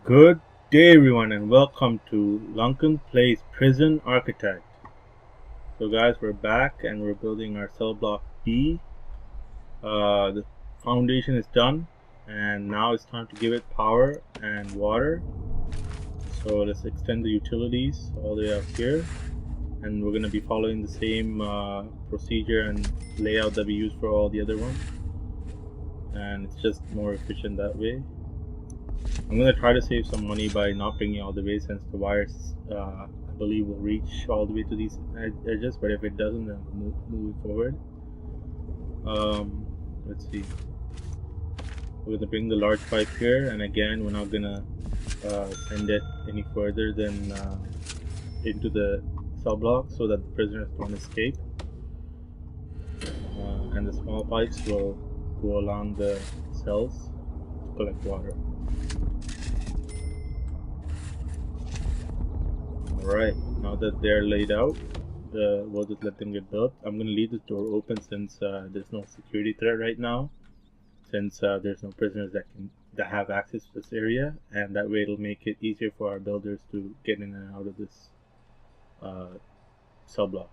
Good day, everyone, and welcome to Lunken Place Prison Architect. So, guys, we're back and we're building our cell block B. The foundation is done, and now it's time to give it power and water. So, let's extend the utilities all the way up here, and we're going to be following the same procedure and layout that we used for all the other ones, and it's just more efficient that way. I'm going to try to save some money by not bringing all the way, since the wires I believe will reach all the way to these edges, but if it doesn't, then we'll move it forward. Let's see, we're going to bring the large pipe here, and again we're not going to send it any further than into the cell block so that the prisoners don't escape, and the small pipes will go along the cells to collect water. Alright, now that they're laid out, we'll just let them get built. I'm going to leave this door open since there's no security threat right now, since there's no prisoners that have access to this area, and that way it'll make it easier for our builders to get in and out of this cell block.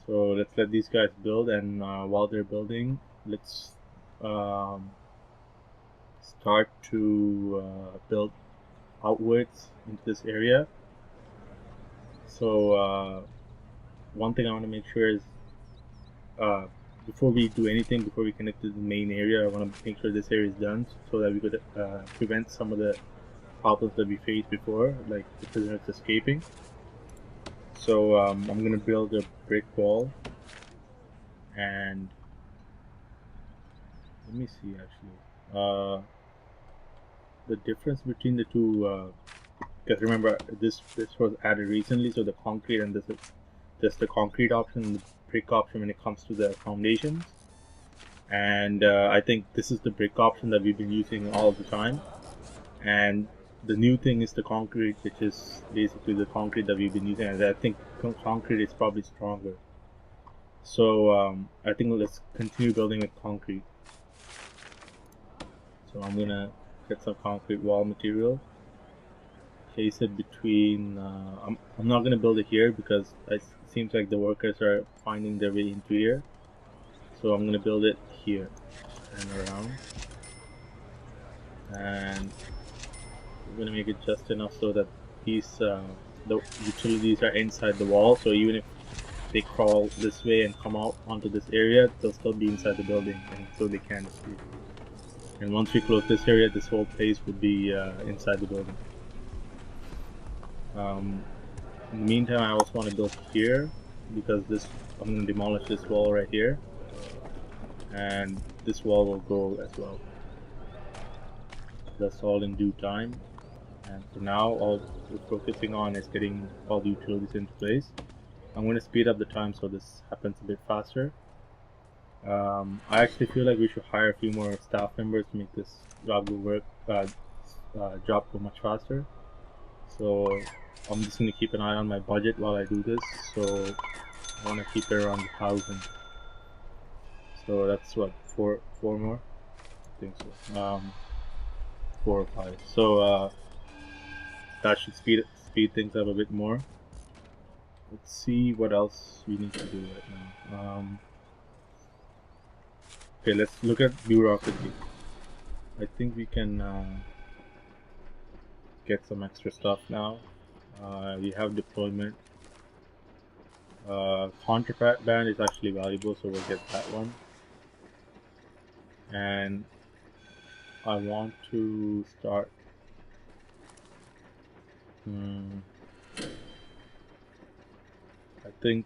So let's let these guys build, and while they're building, let's start to build outwards into this area. So one thing I want to make sure is before we do anything, before we connect to the main area, I want to make sure this area is done so that we could prevent some of the problems that we faced before, like the prisoners escaping. So I'm going to build a brick wall, and let me see actually the difference between the two. Because remember, this was added recently, so the concrete, and this is just the concrete option and the brick option when it comes to the foundations. And I think this is the brick option that we've been using all the time. And the new thing is the concrete, which is basically the concrete that we've been using. And I think concrete is probably stronger. So I think let's continue building with concrete. So I'm gonna get some concrete wall material. Place it between. I'm not gonna build it here because it seems like the workers are finding their way into here. So I'm gonna build it here and around, and we're gonna make it just enough so that these the utilities are inside the wall. So even if they crawl this way and come out onto this area, they'll still be inside the building, and so they can't escape. And once we close this area, this whole place would be inside the building. In the meantime, I also want to build here because I'm going to demolish this wall right here, and this wall will go as well. That's all in due time, and for now all we're focusing on is getting all the utilities into place. I'm going to speed up the time so this happens a bit faster. I actually feel like we should hire a few more staff members to make this job go much faster. So I'm just going to keep an eye on my budget while I do this. So I want to keep it around 1,000. So that's what, four more? I think so. 4 or 5. So that should speed things up a bit more. Let's see what else we need to do right now. Okay, let's look at bureaucracy. I think we can get some extra stuff now. We have deployment. Contraband is actually valuable, so we'll get that one. And I want to start. I think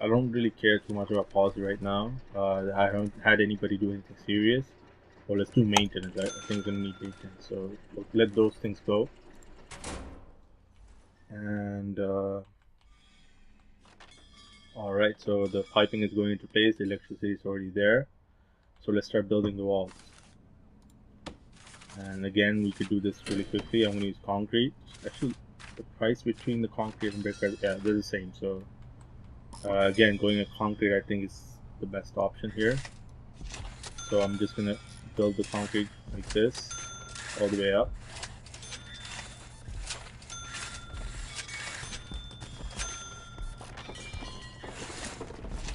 I don't really care too much about policy right now. I haven't had anybody do anything serious. Well, let's do maintenance. I think we're gonna need maintenance, so we'll let those things go. And alright, so the piping is going into place, the electricity is already there. So let's start building the walls. And again, we could do this really quickly. I'm going to use concrete. Actually, the price between the concrete and brick are, yeah, they're the same. So again, going with concrete I think is the best option here. So I'm just going to build the concrete like this all the way up.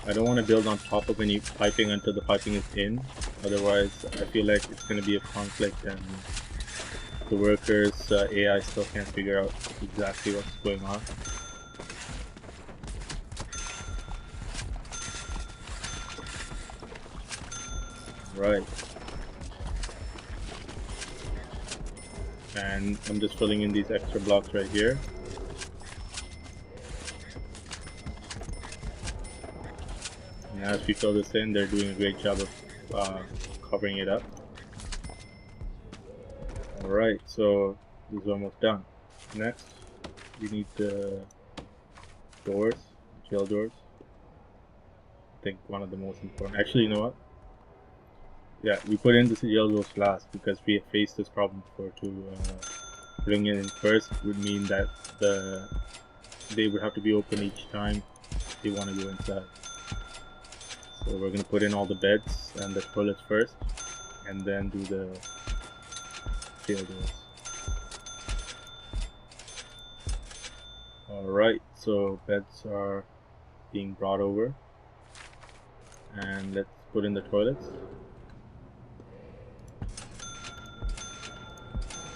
I don't want to build on top of any piping until the piping is in. Otherwise, I feel like it's going to be a conflict and the workers' AI still can't figure out exactly what's going on. Right. And I'm just filling in these extra blocks right here. And as we fill this in, they're doing a great job of covering it up. Alright, so this is almost done. Next, we need the doors, jail doors. I think one of the most important. Actually, you know what? Yeah, we put in the jail doors last because we have faced this problem before too. Putting it in first would mean that they would have to be open each time they want to go inside. So we're going to put in all the beds and the toilets first, and then do the jail doors. Alright, so beds are being brought over, and let's put in the toilets.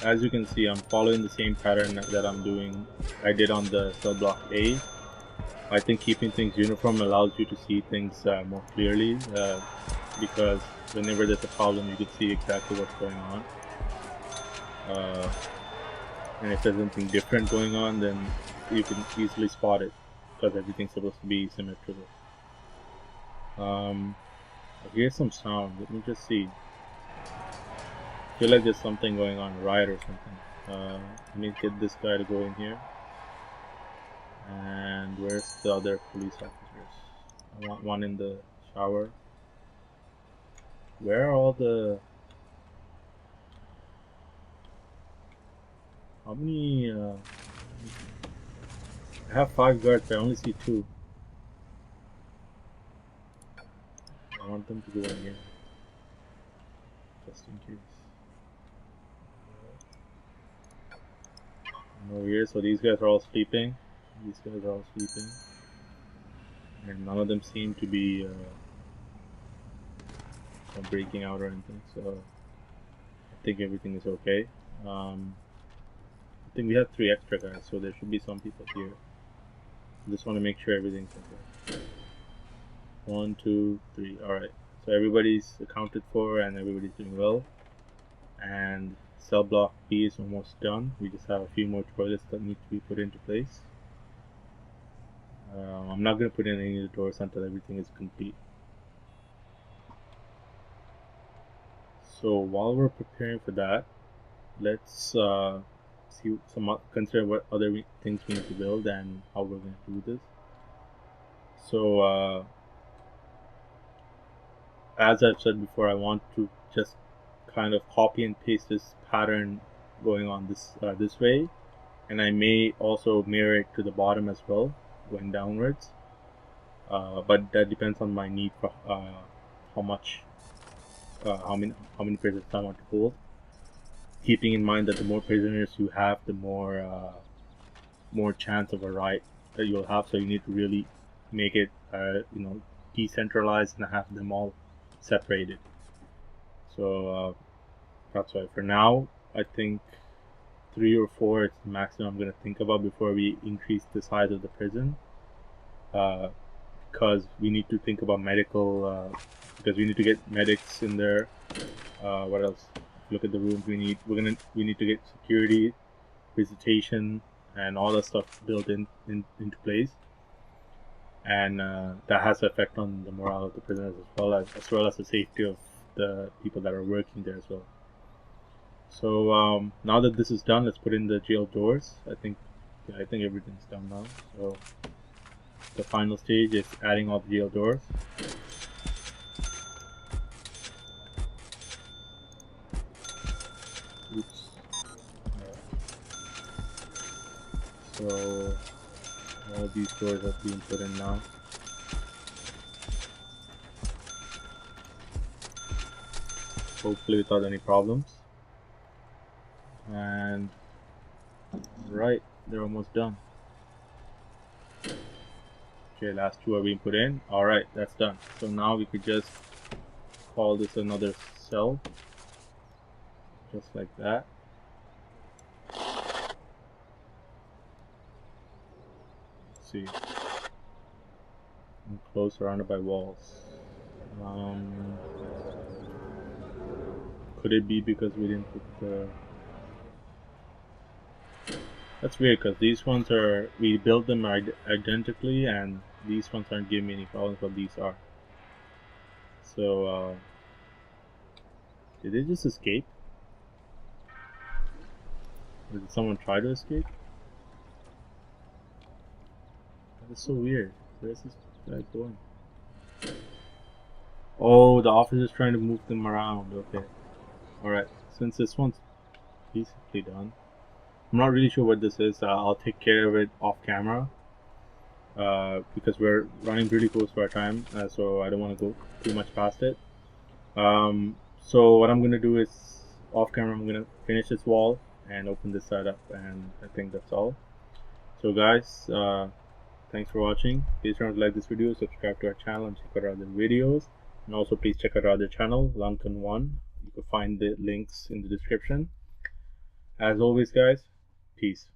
As you can see, I'm following the same pattern that I did on the cell block A. I think keeping things uniform allows you to see things more clearly, because whenever there's a problem, you can see exactly what's going on. And if there's anything different going on, then you can easily spot it because everything's supposed to be symmetrical. I hear some sound. Let me just see. I feel like there's something going on, a riot or something. Let me get this guy to go in here. And where's the other police officers? I want one in the shower. Where are all the... How many... I have 5 guards, I only see 2. I want them to go in here. Just in case. And over here, so these guys are all sleeping. These guys are all sleeping. And none of them seem to be breaking out or anything, so I think everything is okay. I think we have 3 extra guys, so there should be some people here. I just want to make sure everything's okay. 1, 2, 3. Alright, so everybody's accounted for and everybody's doing well. And cell block B is almost done. We just have a few more toilets that need to be put into place. I'm not going to put in any of the doors until everything is complete. So while we're preparing for that, let's consider what other things we need to build and how we're going to do this. So as I've said before, I want to just kind of copy and paste this pattern going on this way, and I may also mirror it to the bottom as well, going downwards. But that depends on my need for how many prisoners I want to hold. Keeping in mind that the more prisoners you have, the more chance of a riot that you'll have. So you need to really make it decentralized and have them all separated. So that's why for now I think 3 or 4 is the maximum I'm going to think about before we increase the size of the prison. Because we need to think about medical, because we need to get medics in there. What else? Look at the rooms we need. We need to get security, visitation, and all that stuff built into place. And that has an effect on the morale of the prisoners as well as the safety of the people that are working there as well. So now that this is done, let's put in the jail doors. I think everything's done now. So the final stage is adding all the jail doors. Oops. So all these doors are being put in now. Hopefully without any problems. And right, they're almost done. Okay, last two are being put in. Alright, that's done. So now we could just call this another cell. Just like that. Let's see. Enclosed, surrounded by walls. Could it be because we didn't put the... That's weird, because these ones are... We built them identically, and these ones aren't giving me any problems, but these are. So, did they just escape? Or did someone try to escape? That is so weird. Where's this guy going? Oh, the officer's trying to move them around. Okay. Alright. Since this one's basically done, I'm not really sure what this is. I'll take care of it off camera. Because we're running pretty close to our time. So I don't want to go too much past it. So what I'm going to do is, off camera, I'm going to finish this wall and open this side up. And I think that's all. So guys, thanks for watching. Please remember to like this video, subscribe to our channel, and check out our other videos. And also please check out our other channel, Lunken1. You can find the links in the description. As always guys, peace.